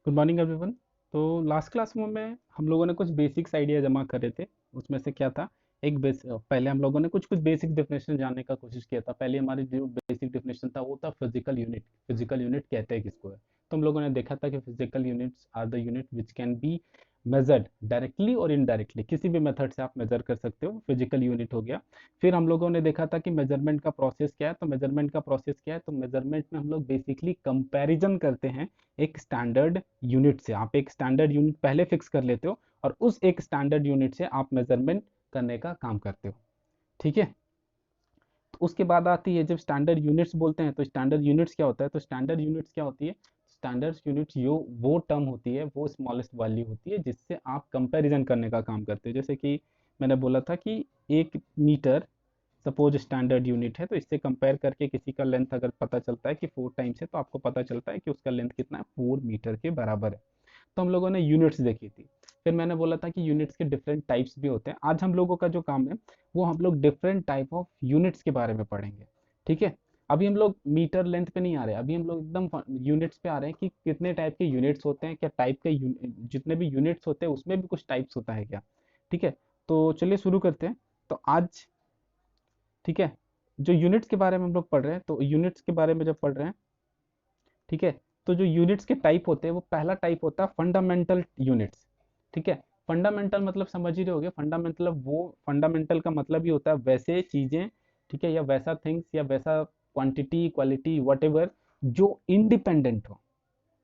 Good morning everyone. तो last class में हम लोगों ने कुछ बेसिक्स आइडिया जमा करे थे। उसमें से क्या था, पहले हम लोगों ने कुछ कुछ बेसिक डेफिनेशन जानने का कोशिश किया था। पहले हमारी जो बेसिक डेफिनेशन था वो था फिजिकल यूनिट। फिजिकल यूनिट कहते हैं किसको है। तो हम लोगों ने देखा था कि physical units are the unit which can be measured directly और इनडायरेक्टली, किसी भी मेथड से आप मेजर कर सकते हो, फिजिकल यूनिट हो गया। फिर हम लोगों ने देखा था कि मेजरमेंट का प्रोसेस क्या है। तो मेजरमेंट का प्रोसेस क्या है, तो मेजरमेंट में हम लोग बेसिकली कंपैरिजन करते हैं एक स्टैंडर्ड यूनिट से। आप एक स्टैंडर्ड यूनिट पहले फिक्स कर लेते हो और उस एक स्टैंडर्ड यूनिट से आप मेजरमेंट करने का काम करते हो। ठीक है। तो उसके बाद आती है, जब स्टैंडर्ड यूनिट्स बोलते हैं तो स्टैंडर्ड यूनिट्स क्या होता है। तो स्टैंडर्ड यूनिट्स क्या होती है, स्टैंडर्ड यूनिट्स यो वो टर्म होती है, वो स्मॉलेस्ट वैल्यू होती है जिससे आप कंपैरिजन करने का काम करते हो। जैसे कि मैंने बोला था कि 1 मीटर सपोज स्टैंडर्ड यूनिट है, तो इससे कंपेयर करके किसी का लेंथ अगर पता चलता है कि 4 टाइम्स है, तो आपको पता चलता है कि उसका लेंथ कितना है, 4 मीटर के बराबर है। तो हम लोगों ने यूनिट्स देखी थी। फिर मैंने बोला था कि यूनिट्स के डिफरेंट टाइप्स भी होते हैं। आज हम लोगों का जो काम है वो हम लोग डिफरेंट टाइप ऑफ यूनिट्स के बारे में पढ़ेंगे। ठीक है। अभी हम लोग मीटर लेंथ पे नहीं आ रहे, अभी हम लोग एकदम यूनिट्स पे आ रहे हैं कि कितने टाइप के यूनिट्स होते हैं, क्या टाइप के जितने भी यूनिट्स होते हैं उसमें भी कुछ टाइप्स होता है क्या। ठीक है। तो चलिए शुरू करते हैं। तो आज, ठीक है, जो यूनिट्स के बारे में हम लोग पढ़ रहे हैं, तो यूनिट्स के बारे में जब पढ़ रहे हैं, ठीक है, तो जो यूनिट्स के टाइप होते हैं वो पहला टाइप होता है फंडामेंटल यूनिट्स। ठीक है। फंडामेंटल मतलब समझ ही रहे होगे, फंडामेंटल वो, फंडामेंटल का मतलब ही होता है वैसे चीजें, ठीक है, या वैसा थिंग्स या वैसा क्वांटिटी क्वालिटी वट जो इंडिपेंडेंट हो।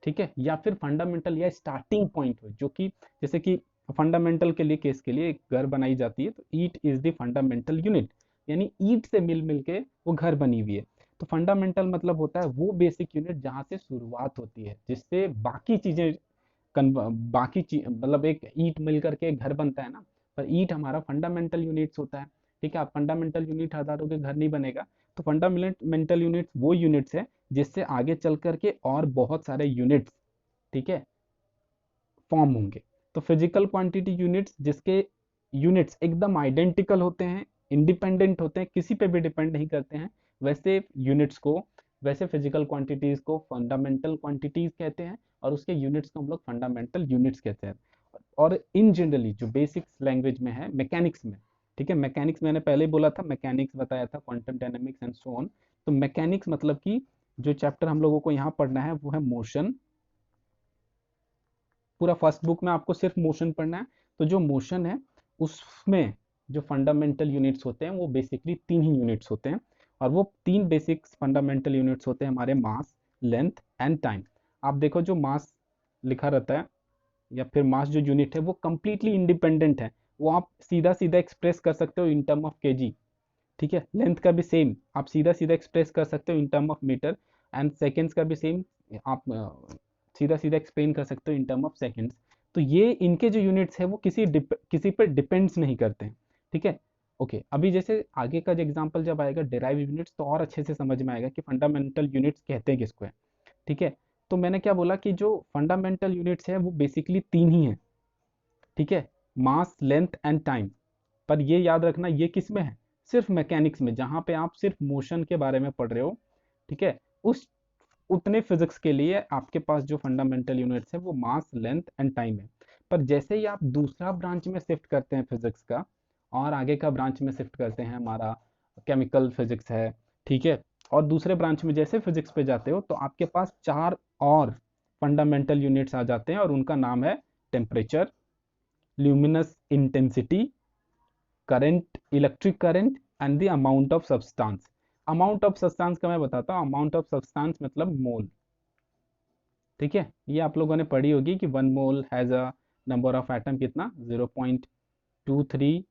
ठीक है। या फिर फंडामेंटल या स्टार्टिंग पॉइंट हो, जो कि जैसे कि फंडामेंटल के लिए, केस के लिए एक घर बनाई जाती है तो eat is the fundamental unit, यानी ईट से मिल मिल के वो घर बनी हुई है। तो फंडामेंटल मतलब होता है वो बेसिक यूनिट जहां से शुरुआत होती है, जिससे बाकी चीजें बाकी चीज मतलब एक ईंट मिल करके एक घर बनता है ना, पर ईंट हमारा फंडामेंटल यूनिट्स होता है। ठीक है। आप फंडामेंटल यूनिट हटा के घर नहीं बनेगा। तो फंडामेंटल यूनिट्स वो यूनिट्स है जिससे आगे चल करके और बहुत सारे यूनिट्स, ठीक है, फॉर्म होंगे। तो फिजिकल क्वांटिटी यूनिट्स जिसके यूनिट्स एकदम आइडेंटिकल होते हैं, इंडिपेंडेंट होते हैं, किसी पे भी डिपेंड नहीं करते हैं, वैसे यूनिट्स को, वैसे फिजिकल क्वांटिटीज को फंडामेंटल क्वांटिटीज कहते हैं और उसके यूनिट्स को हम लोग फंडामेंटल यूनिट्स कहते हैं। और इन जनरली जो बेसिक्स लैंग्वेज में है, मैकेनिक्स में, ठीक है, मैकेनिक्स मैंने पहले ही बोला था, मैकेनिक्स बताया था, quantum dynamics and so on. तो मैकेनिक्स मतलब कि जो चैप्टर हम लोगों को यहाँ पढ़ना है वो है मोशन। पूरा फर्स्ट बुक में आपको सिर्फ मोशन पढ़ना है। तो जो मोशन है उसमें जो फंडामेंटल यूनिट्स होते हैं वो बेसिकली 3 ही यूनिट्स होते हैं। और वो 3 बेसिक फंडामेंटल यूनिट्स होते हैं हमारे, मास, लेंथ एंड टाइम। आप देखो जो मास लिखा रहता है या फिर मास जो यूनिट है वो कंप्लीटली इंडिपेंडेंट है। वो आप सीधा सीधा एक्सप्रेस कर सकते हो इन टर्म ऑफ केजी। ठीक है। लेंथ का भी सेम आप सीधा सीधा एक्सप्रेस कर सकते हो in term of metre. And seconds का भी सेम आप सीधा सीधा एक्सप्लेन कर सकते हो इन टर्म ऑफ सेकेंड्स। तो ये इनके जो यूनिट्स है वो किसी पर डिपेंड्स नहीं करते हैं। ठीक है। ओके, अभी जैसे आगे का जो एग्जांपल जब आएगा डेराइव यूनिट्स, तो और अच्छे से समझ में आएगा कि फंडामेंटल यूनिट्स कहते हैं किसको है। ठीक है। तो मैंने क्या बोला कि जो फंडामेंटल यूनिट्स है वो बेसिकली 3 ही है। ठीक है। मास, लेंथ एंड टाइम। पर ये याद रखना ये किस में है, सिर्फ मैकेनिक्स में, जहां पे आप सिर्फ मोशन के बारे में पढ़ रहे हो। ठीक है। उस उतने फिजिक्स के लिए आपके पास जो फंडामेंटल यूनिट्स है वो मास, लेंथ एंड टाइम है। पर जैसे ही आप दूसरा ब्रांच में शिफ्ट करते हैं फिजिक्स का, और आगे का ब्रांच में शिफ्ट करते हैं, हमारा केमिकल फिजिक्स है, ठीक है, और दूसरे ब्रांच में जैसे फिजिक्स पे जाते हो तो आपके पास 4 और फंडामेंटल यूनिट्स आ जाते हैं और उनका नाम है temperature, luminous intensity, current, electric current and the amount of substance. Amount of substance का मैं बताता हूँ। अमाउंट ऑफ सब्सटेंस मतलब मोल। ठीक है। ये आप लोगों ने पढ़ी होगी कि 1 mole has a number of atom कितना, 0.23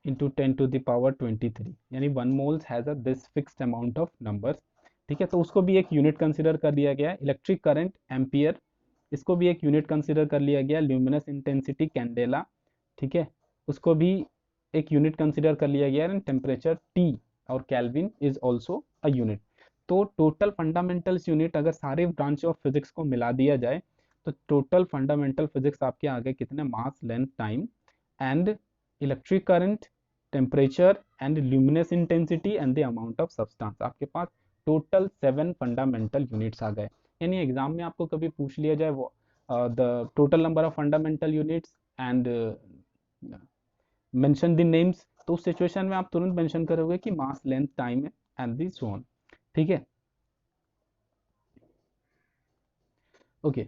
इंटू 10⁻23, यानी 1 moles has a this fixed amount of numbers. ठीक है। तो उसको भी एक यूनिट कंसिडर कर लिया गया है। इलेक्ट्रिक करंट एम्पियर, इसको भी एक यूनिट कंसिडर कर लिया गया। ल्यूमिनस इंटेंसिटी कैंडेला, ठीक है, उसको भी एक यूनिट कंसिडर कर लिया गया। एंड टेम्परेचर टी और kelvin is also a unit. तो टोटल फंडामेंटल्स यूनिट अगर सारे ब्रांच ऑफ फिजिक्स को मिला दिया जाए तो टोटल फंडामेंटल फिजिक्स आपके आगे कितने, mass, length, time and electric current, temperature and luminous intensity and the amount of substance. आपके पास टोटल 7 फंडामेंटल यूनिट्स आ गए। यानी एग्जाम में आपको कभी पूछ लिया जाए वो the total number of fundamental units and mention the names, तो उस सिचुएशन में आप तुरंत मेंशन करोगे कि mass, length, time and the so on. ठीक है, ओके।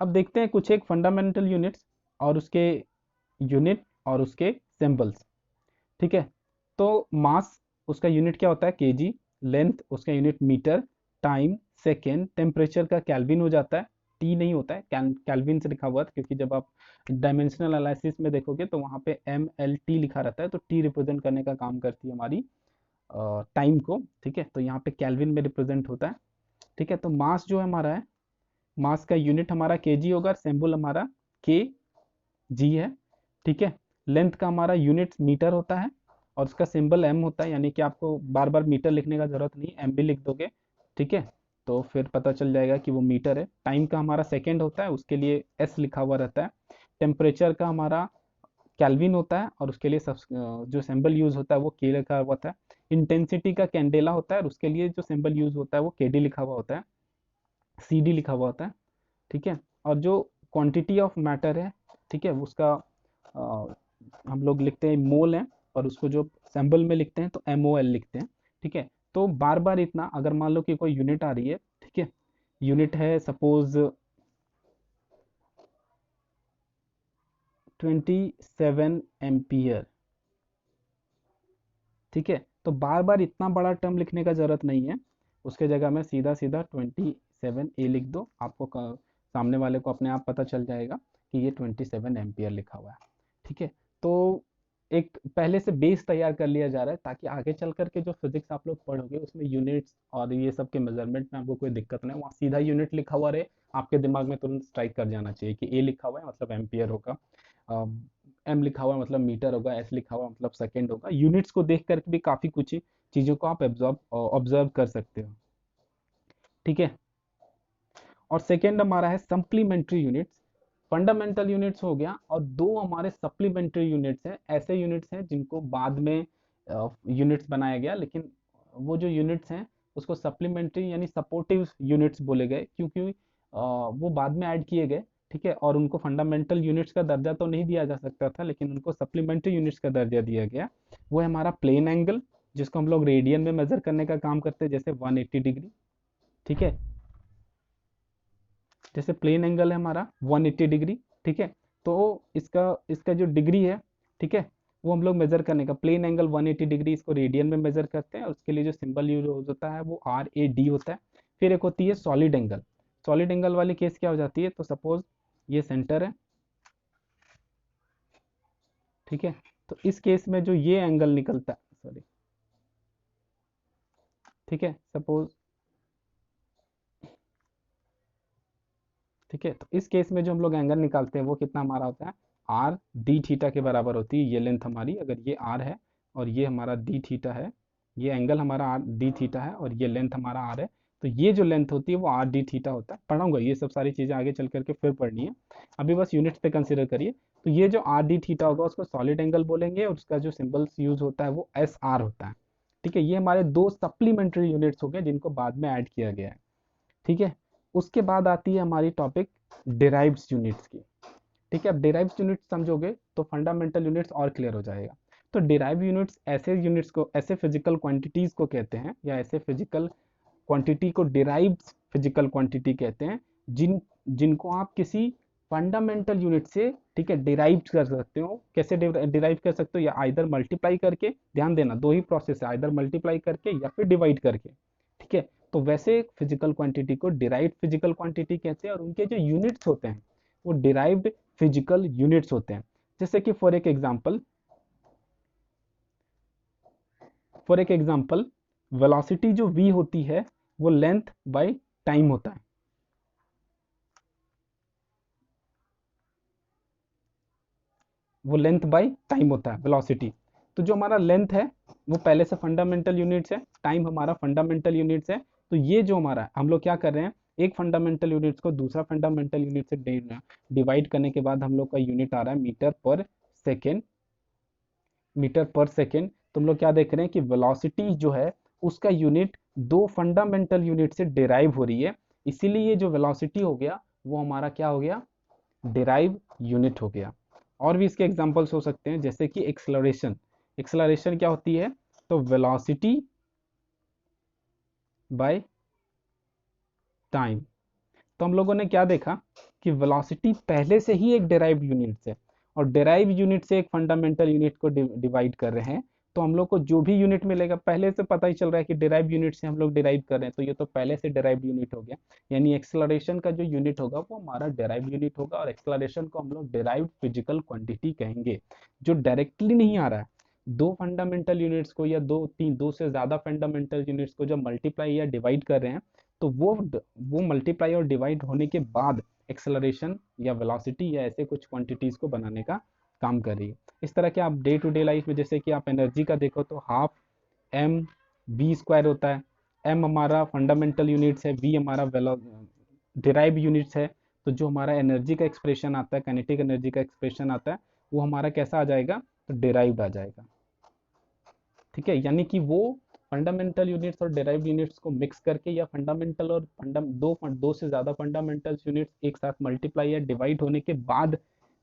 अब देखते हैं कुछ एक फंडामेंटल यूनिट्स और उसके यूनिट और उसके सिंबल्स। ठीक है, तो मास उसका यूनिट क्या होता है, केजी। लेंथ उसका unit metre. Time second. Temperature का केल्विन हो जाता है, टी नहीं होता है, केल्विन से लिखा हुआ था, क्योंकि जब आप डायमेंशनल एनालिसिस में देखोगे तो वहाँ पे एम एल टी लिखा रहता है, तो टी रिप्रेजेंट करने का काम करती है हमारी टाइम को। ठीक है, तो यहाँ पे केल्विन में रिप्रेजेंट होता है। ठीक है, तो मास जो हमारा है, मास का यूनिट हमारा केजी होगा, सिंबल हमारा के जी है। ठीक है, लेंथ का हमारा यूनिट मीटर होता है और उसका सिंबल एम होता है, यानी कि आपको बार बार मीटर लिखने का जरूरत नहीं, एम भी लिख दोगे। ठीक है, तो फिर पता चल जाएगा कि वो मीटर है। टाइम का हमारा सेकेंड होता है, उसके लिए एस लिखा हुआ रहता है। टेम्परेचर का हमारा कैल्विन होता है और उसके लिए जो सिंबल यूज होता है वो के लिखा हुआ होता है। इंटेंसिटी का कैंडेला होता है और उसके लिए जो सिंबल यूज होता है वो के डी लिखा हुआ होता है, सी डी लिखा हुआ होता है। ठीक है, और जो क्वांटिटी ऑफ मैटर है, ठीक है, उसका हम लोग लिखते हैं मोल है, और उसको जो सिंबल में लिखते हैं तो एम ओ एल लिखते हैं। ठीक है, तो बार बार इतना, अगर मान लो कि कोई यूनिट आ रही है, ठीक है, यूनिट है सपोज 27 एम्पियर। ठीक है, तो बार बार इतना बड़ा टर्म लिखने का जरूरत नहीं है, उसके जगह में सीधा सीधा 27 ए लिख दो, आपको सामने वाले को अपने आप पता चल जाएगा कि ये 27 एम्पियर लिखा हुआ है। ठीक है, तो एक पहले से बेस तैयार कर लिया जा रहा है, ताकि आगे चल करके जो फिजिक्स आप लोग पढ़ोगे उसमें यूनिट्स और ये सब के मेजरमेंट में आपको कोई दिक्कत नहीं, वहाँ सीधा यूनिट लिखा हुआ रहे, आपके दिमाग में तुरंत स्ट्राइक कर जाना चाहिए कि ए लिखा हुआ है मतलब एम्पियर होगा, एम लिखा हुआ है मतलब मीटर होगा, एस लिखा हुआ है मतलब सेकेंड होगा। यूनिट्स को देख करके भी काफ़ी कुछ चीज़ों को आप ऑब्जर्व कर सकते हो। ठीक है, और सेकेंड हमारा है सप्लीमेंट्री यूनिट्स। फंडामेंटल यूनिट्स हो गया, और दो हमारे सप्लीमेंट्री यूनिट्स हैं, ऐसे यूनिट्स हैं जिनको बाद में यूनिट्स बनाया गया, लेकिन वो जो यूनिट्स हैं उसको सप्लीमेंट्री यानी सपोर्टिव यूनिट्स बोले गए, क्योंकि वो बाद में ऐड किए गए। ठीक है, और उनको फंडामेंटल यूनिट्स का दर्जा तो नहीं दिया जा सकता था, लेकिन उनको सप्लीमेंट्री यूनिट्स का दर्जा दिया गया। वो है हमारा प्लेन एंगल, जिसको हम लोग रेडियन में मेजर करने का काम करते हैं, जैसे 180 डिग्री। ठीक है, जैसे प्लेन एंगल है हमारा 180 डिग्री। ठीक है, तो इसका इसका जो डिग्री है, ठीक है, वो हम लोग मेजर करने का, प्लेन एंगल 180 डिग्री, इसको रेडियन में मेजर करते हैं, और उसके लिए जो सिंबल यूज होता है वो आर ए डी होता है। फिर एक होती है सॉलिड एंगल। सॉलिड एंगल वाली केस क्या हो जाती है, तो सपोज ये सेंटर है। ठीक है, तो इस केस में जो ये एंगल निकलता है, सॉरी, ठीक है, सपोज, ठीक है, तो इस केस में जो हम लोग एंगल निकालते हैं वो कितना हमारा होता है, आर डी थीटा के बराबर होती है ये लेंथ हमारी, अगर ये आर है और ये हमारा डी थीटा है, ये एंगल हमारा आर डी थीटा है और ये लेंथ हमारा आर है, तो ये जो लेंथ होती है वो आर डी थीटा होता है। पढ़ाऊंगा ये सब सारी चीज़ें आगे चल करके, फिर पढ़नी है, अभी बस यूनिट्स पे कंसिडर करिए। तो ये जो आर डी थीटा होगा उसको सॉलिड एंगल बोलेंगे, और उसका जो सिंबल्स यूज होता है वो एस आर होता है। ठीक है, ये हमारे दो सप्लीमेंट्री यूनिट्स हो गए जिनको बाद में ऐड किया गया है। ठीक है, उसके बाद आती है हमारी टॉपिक डिराइव्ड यूनिट्स की। ठीक है, अब डिराइव्ड यूनिट्स समझोगे तो फंडामेंटल यूनिट्स और क्लियर हो जाएगा। तो डिराइव यूनिट्स ऐसे यूनिट्स को, ऐसे फिजिकल क्वांटिटीज को कहते हैं, या ऐसे फिजिकल क्वांटिटी को डिराइव्ड फिजिकल क्वांटिटी कहते हैं, जिनको आप किसी फंडामेंटल यूनिट से, ठीक है, डिराइव कर सकते हो। कैसे डिराइव कर सकते हो, या आइदर मल्टीप्लाई करके, ध्यान देना दो ही प्रोसेस है, आइदर मल्टीप्लाई करके या फिर डिवाइड करके। ठीक है, तो वैसे फिजिकल क्वांटिटी को डिराइव्ड फिजिकल क्वांटिटी कहते हैं, और उनके जो यूनिट्स होते हैं वो डिराइव्ड फिजिकल यूनिट्स होते हैं। जैसे कि फॉर एक एग्जांपल वेलोसिटी जो v होती है वो लेंथ बाय टाइम होता है। वो लेंथ बाय टाइम होता है वेलोसिटी। तो जो हमारा लेंथ है वो पहले से फंडामेंटल यूनिट्स है, टाइम हमारा फंडामेंटल यूनिट्स है। तो ये जो हमारा हम लोग क्या कर रहे हैं, एक फंडामेंटल यूनिट्स को दूसरा फंडामेंटल यूनिट से डिवाइड करने के बाद हम लोग का यूनिट आ रहा है मीटर पर सेकेंड। मीटर पर सेकेंड, तुम लोग क्या देख रहे हैं कि वेलोसिटी जो है उसका यूनिट दो फंडामेंटल यूनिट से डिराइव हो रही है। इसीलिए ये जो वेलोसिटी हो गया वो हमारा क्या हो गया, डिराइव यूनिट हो गया। और भी इसके एग्जांपल्स हो सकते हैं, जैसे कि एक्सेलरेशन। एक्सेलरेशन क्या होती है, तो वेलोसिटी बाय टाइम। तो हम लोगों ने क्या देखा कि वेलोसिटी पहले से ही एक डिराइव्ड यूनिट है, और डिराइव यूनिट से एक फंडामेंटल यूनिट को डिवाइड कर रहे हैं। तो हम लोग को जो भी यूनिट मिलेगा पहले से पता ही चल रहा है कि डिराइव यूनिट से हम लोग डिराइव कर रहे हैं, तो ये तो पहले से डिराइव्ड यूनिट हो गया। यानी एक्सेलरेशन का जो यूनिट होगा वो हमारा डिराइव यूनिट होगा, और एक्सेलरेशन को हम लोग डिराइव्ड फिजिकल क्वांटिटी कहेंगे। जो डायरेक्टली नहीं आ रहा है, दो फंडामेंटल यूनिट्स को या दो से ज्यादा फंडामेंटल यूनिट्स को जब मल्टीप्लाई या डिवाइड कर रहे हैं, तो वो मल्टीप्लाई और डिवाइड होने के बाद एक्सेलरेशन या वेलोसिटी या ऐसे कुछ क्वांटिटीज को बनाने का काम कर रही है। इस तरह के आप डे टू डे लाइफ में, जैसे कि आप एनर्जी का देखो तो हाफ एम वी स्क्वायर होता है। एम हमारा फंडामेंटल यूनिट्स है, वी हमारा डिराइव यूनिट्स है। तो जो हमारा एनर्जी का एक्सप्रेशन आता है, काइनेटिक एनर्जी का एक्सप्रेशन आता है, वो हमारा कैसा आ जाएगा, तो डिराइव्ड आ जाएगा। ठीक है, यानी कि वो फंडामेंटल यूनिट्स और डेराइव्ड यूनिट्स को मिक्स करके, या फंडामेंटल और दो से ज़्यादा फंडामेंटल यूनिट्स एक साथ मल्टीप्लाई या डिवाइड होने के बाद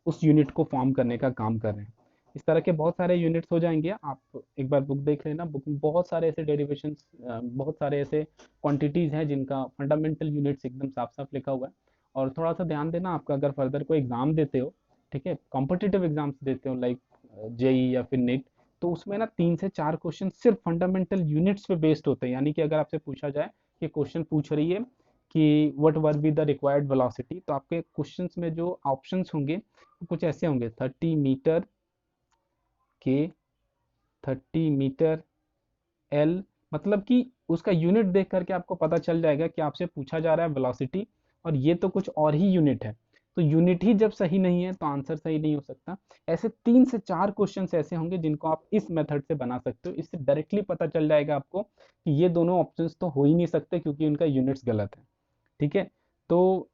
उस यूनिट को फॉर्म करने का काम कर रहे हैं। इस तरह के बहुत सारे यूनिट्स हो जाएंगे। आप एक बार बुक देख लेना, बुक में बहुत सारे ऐसे डेरिवेशन, बहुत सारे ऐसे क्वांटिटीज़ हैं जिनका फंडामेंटल यूनिट्स एकदम साफ साफ लिखा हुआ है। और थोड़ा सा ध्यान देना, आपका अगर फर्दर कोई एग्जाम देते हो, ठीक है, कॉम्पिटिटिव एग्जाम्स देते हो लाइक जेई या फिर नेट, तो उसमें ना 3 से 4 क्वेश्चन सिर्फ फंडामेंटल यूनिट्स पे बेस्ड होते हैं। यानी कि अगर आपसे पूछा जाए कि क्वेश्चन पूछ रही है कि what were be the required velocity, तो आपके क्वेश्चंस में जो ऑप्शंस होंगे वो कुछ ऐसे होंगे, 30 मीटर के, 30 मीटर एल। मतलब कि उसका यूनिट देख करके आपको पता चल जाएगा कि आपसे पूछा जा रहा है वेलोसिटी, और ये तो कुछ और ही यूनिट है। तो यूनिट ही जब सही नहीं है तो आंसर सही नहीं हो सकता। ऐसे 3 से 4 क्वेश्चन ऐसे होंगे जिनको आप इस मेथड से बना सकते हो। इससे डायरेक्टली पता चल जाएगा आपको कि ये दोनों ऑप्शंस तो हो ही नहीं सकते, क्योंकि उनका यूनिट्स गलत है। ठीक है, तो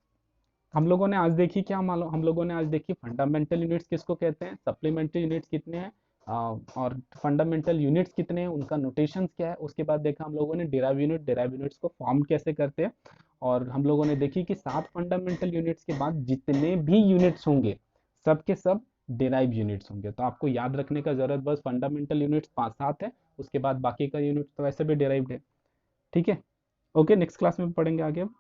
हम लोगों ने आज देखी क्या, मालूम, हम लोगों ने आज देखी फंडामेंटल यूनिट्स किसको कहते हैं, सप्लीमेंट्री यूनिट्स कितने हैं, और फंडामेंटल यूनिट्स कितने हैं, उनका नोटेशंस क्या है। उसके बाद देखा हम लोगों ने डिराइव यूनिट्स को फॉर्म कैसे करते हैं। और हम लोगों ने देखी कि 7 फंडामेंटल यूनिट्स के बाद जितने भी यूनिट्स होंगे सब के सब डिराइव यूनिट्स होंगे। तो आपको याद रखने का जरूरत बस फंडामेंटल यूनिट्स 5-7 है, उसके बाद बाकी का यूनिट तो वैसे भी डिराइव्ड है। ठीक है, ओके, नेक्स्ट क्लास में पढ़ेंगे आगे अब।